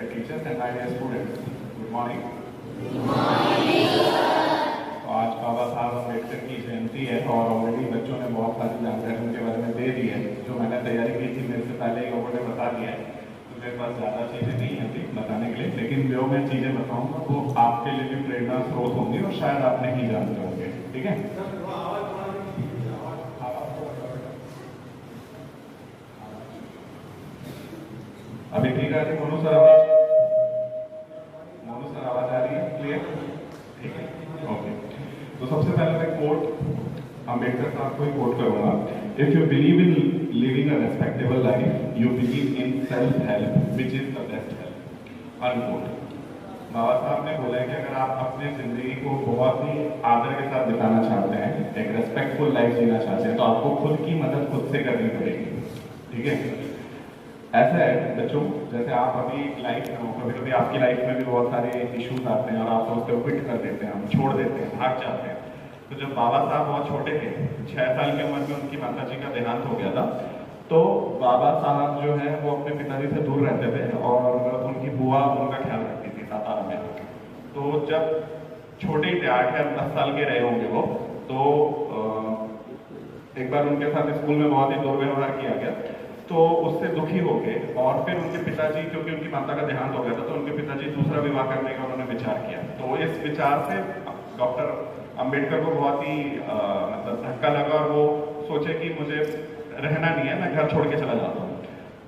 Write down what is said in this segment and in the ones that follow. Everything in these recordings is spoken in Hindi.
respected teachers and my dear students. Good morning. तो आज बाबा साहब अम्बेडकर की जयंती है और ऑलरेडी बच्चों ने बहुत सारी जानकारी उनके बारे में दे दी है। जो मैंने तैयारी की थी मेरे से पहले ही लोगों ने बता दिया है, तो मेरे पास ज़्यादा चीज़ें नहीं हैं अभी बताने के लिए, लेकिन जो मैं चीज़ें बताऊँगा वो आपके लिए भी प्रेरणा स्रोत होंगी और शायद आप नहीं जानते होंगे। ठीक है, अभी ठीक है? मोनू सर आवाज आ रही है क्लियर? ठीक है, ओके। तो सबसे पहले मैं कोट अम्बेडकर साहब को ही कोट करूंगा। If you believe in living a respectable life, you believe in self help which is the best help. Unquote. Baba Saheb ने बोला है कि अगर आप अपनी जिंदगी को बहुत ही आदर के साथ बिताना चाहते हैं, एक रेस्पेक्टफुल लाइफ जीना चाहते हैं, तो आपको खुद की मदद खुद से करनी पड़ेगी। ठीक है, ऐसा है बच्चों, जैसे आप अभी लाइफ में हो, कभी कभी आपकी लाइफ में भी बहुत सारे इश्यूज आते हैं और आप सोचते हो क्विट कर देते हैं, हम छोड़ देते हैं, भाग जाते हैं। तो जब बाबा साहब बहुत छोटे थे, 6 साल की उम्र में उनकी माता जी का देहांत हो गया था, तो बाबा साहब जो है वो अपने पिताजी से दूर रहते थे और उनकी बुआ उनका ख्याल रखती थी सातारा में। तो जब छोटे ही थे, 8 या 10 साल के रहे होंगे वो, तो एक बार उनके साथ स्कूल में बहुत ही दुर्व्यवहार किया गया, तो उससे दुखी हो गए और फिर उनके पिताजी, क्योंकि उनकी माता का देहांत हो गया था, तो उनके पिताजी दूसरा विवाह करने का उन्होंने विचार किया। तो इस विचार से डॉक्टर अम्बेडकर को बहुत ही मतलब धक्का लगा और वो सोचे कि मुझे रहना नहीं है, मैं घर छोड़ के चला जाता हूँ।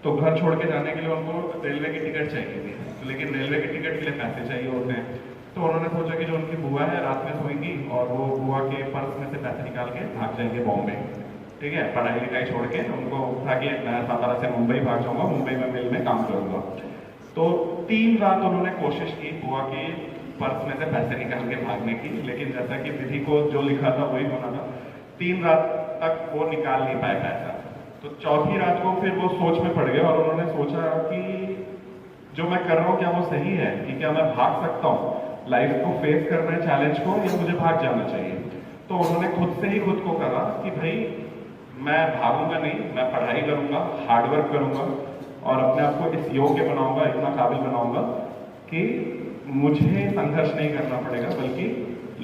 तो घर छोड़ के जाने के लिए उनको रेलवे की टिकट चाहिए थी, लेकिन रेलवे की टिकट के लिए पैसे चाहिए होते हैं। तो उन्होंने सोचा कि जो उनकी बुआ है रात में सोएंगी और वो बुआ के पर्स में से पैसे निकाल के भाग जाएंगे बॉम्बे। ठीक है, पढ़ाई लिखाई छोड़ के उनको उठा के मैं सातारा से मुंबई भाग जाऊंगा, मुंबई में मिल में काम करूंगा। तो 3 रात उन्होंने कोशिश की बुआ के पर्स में से पैसे निकाल के भागने की, लेकिन जैसा कि विधि को जो लिखा था वही होना था। 3 रात तक वो निकाल नहीं पाए पैसा। तो चौथी रात को फिर वो सोच में पड़ गए और उन्होंने सोचा कि जो मैं कर रहा हूँ क्या वो सही है, कि क्या मैं भाग सकता हूँ, लाइफ को फेस कर रहे चैलेंज को, या मुझे भाग जाना चाहिए। तो उन्होंने खुद से ही खुद को कहा कि भाई मैं भागूंगा नहीं, मैं पढ़ाई करूंगा, हार्डवर्क करूंगा और अपने आप को इस योग्य बनाऊंगा, इतना काबिल बनाऊंगा कि मुझे संघर्ष नहीं करना पड़ेगा, बल्कि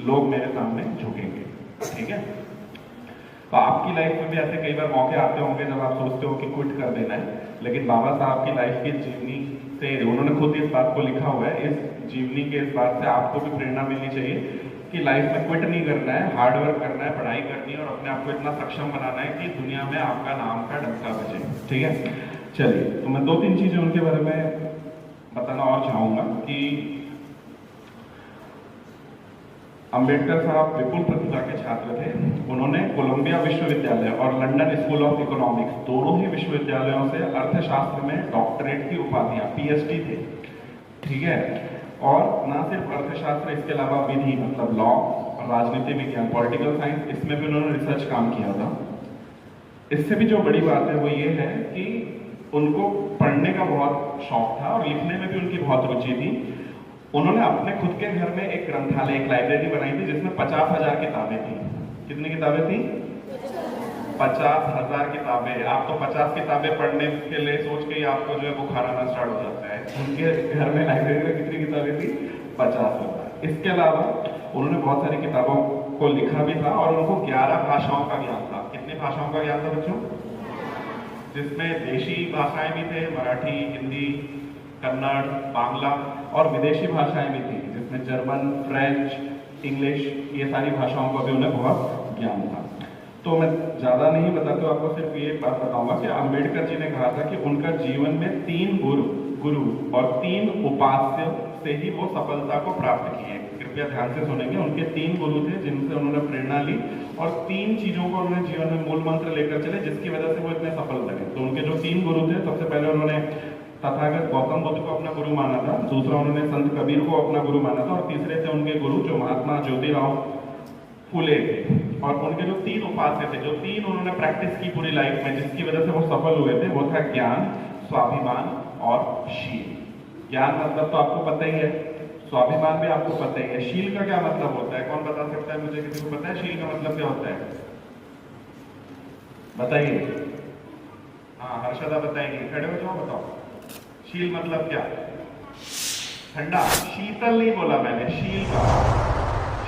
लोग मेरे सामने झुकेंगे। ठीक है, तो आपकी लाइफ में भी ऐसे कई बार मौके आते होंगे जब आप सोचते हो कि क्विट कर देना है, लेकिन बाबा साहब की लाइफ की जीवनी से उन्होंने खुद इस बात को लिखा हुआ है, इस जीवनी के इस बात से आपको भी प्रेरणा मिलनी चाहिए कि लाइफ में क्विट नहीं करना है, हार्डवर्क करना है, पढ़ाई करनी है और अपने आप को इतना सक्षम बनाना है कि दुनिया में आपका नाम का डंका बजे। ठीक है, चलिए, तो मैं 2-3 चीजें उनके बारे में बताना और चाहूंगा कि अम्बेडकर साहब विपुल प्रतिभा के छात्र थे। उन्होंने कोलंबिया विश्वविद्यालय और लंदन स्कूल ऑफ इकोनॉमिक्स, दोनों ही विश्वविद्यालयों से अर्थशास्त्र में डॉक्टरेट की उपाधियां, PhD थे। ठीक है, और ना सिर्फ अर्थशास्त्र, इसके अलावा विधि मतलब लॉ, राजनीति विज्ञान, पॉलिटिकल साइंस, इसमें भी उन्होंने रिसर्च काम किया था। इससे भी जो बड़ी बात है वो ये है कि उनको पढ़ने का बहुत शौक था और लिखने में भी उनकी बहुत रुचि थी। उन्होंने अपने खुद के घर में एक ग्रंथालय, एक लाइब्रेरी बनाई थी जिसमें 50,000 किताबें थी। कितनी किताबें थी? 50,000 किताबें। आप तो 50 किताबें पढ़ने के लिए सोच के ही आपको जो है बुखार आना स्टार्ट हो जाता है। उनके घर में लाइब्रेरी में कितनी किताबें थी? 50,000। इसके अलावा उन्होंने बहुत सारी किताबों को लिखा भी था और उनको 11 भाषाओं का ज्ञान था। कितनी भाषाओं का ज्ञान था बच्चों? जिसमें देशी भाषाएं भी थे, मराठी, हिंदी, कन्नड़, बांग्ला, और विदेशी भाषाएं भी थी जिसमें जर्मन, फ्रेंच, इंग्लिश, ये सारी भाषाओं का भी उन्हें बहुत ज्ञान था। तो मैं ज़्यादा नहीं बताता, आपको सिर्फ ये बात बताऊंगा कि अम्बेडकर जी ने कहा था कि उनका जीवन में 3 गुरु और 3 उपास्य से ही वो सफलता को प्राप्त किए। कृपया ध्यान से सुनेंगे, उनके 3 गुरु थे जिनसे उन्होंने प्रेरणा ली और 3 चीज़ों को उन्होंने जीवन में मूल मंत्र लेकर चले, जिसकी वजह से वो इतने सफल बने। तो उनके जो 3 गुरु थे, सबसे पहले उन्होंने तथागत गौतम बुद्ध को अपना गुरु माना था, दूसरा उन्होंने संत कबीर को अपना गुरु माना था और तीसरे थे उनके गुरु जो महात्मा ज्योतिराव फुले थे। और उनके जो 3 उपास्य थे, जो 3 उन्होंने प्रैक्टिस की पूरी लाइफ में, जिसकी वजह से वो सफल हुए थे, वो था ज्ञान, स्वाभिमान और शील। ज्ञान मतलब तो आपको पता ही है, स्वाभिमान भी आपको पता ही है। शील का क्या मतलब होता है? कौन बता सकता है मुझे? किसी को पता है शील का मतलब क्या होता है? बताइए। हाँ, हर्षदा बताएंगे, खड़े हो जाओ, बताओ शील मतलब क्या? ठंडा, शीतल नहीं बोला मैंने, शील का।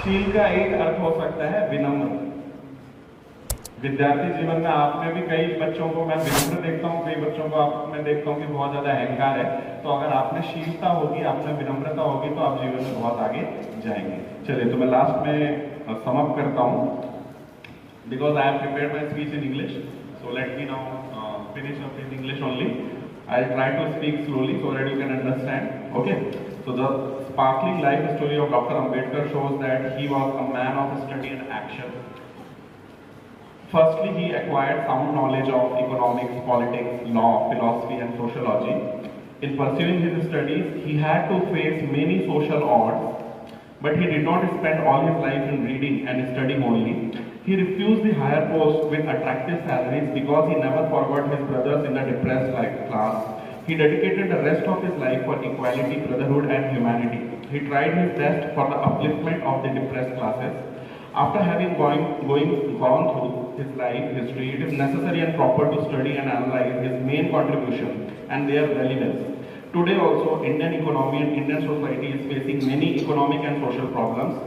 शील का एक अर्थ हो सकता है विनम्र। विद्यार्थी जीवन में आप में भी कई बच्चों को मैं विनम्र देखता हूँ, कई बच्चों को आप में देखता हूँ कि बहुत ज्यादा अहंकार है। तो अगर आप में शीलता होगी, आप में विनम्रता होगी, तो आप जीवन में बहुत आगे जाएंगे। चलिए, तो मैं लास्ट में समअप करता हूँ, because I have prepared my speech in English, so let me now finish up in English only. I'll try to speak slowly so that you can understand. Okay. So the sparkling life story of Dr. Ambedkar shows that he was a man of study and action. Firstly, he acquired sound knowledge of economics, politics, law, philosophy, and sociology. In pursuing his studies, he had to face many social odds, but he did not spend all his life in reading and studying only. He refused the higher post with attractive salaries because he never forgot his brothers in the depressed life class. He dedicated the rest of his life for equality, brotherhood, and humanity. He tried his best for the upliftment of the depressed classes. After having gone through his life history, it is necessary and proper to study and analyze his main contribution and their relevance. Today also, Indian economy and Indian society is facing many economic and social problems.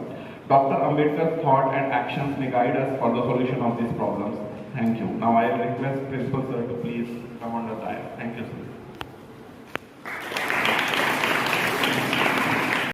Dr. Ambedkar's thought and actions may guide us for the solution of these problems. Thank you. Now I request Principal Sir to please come on the dais. Thank you, sir.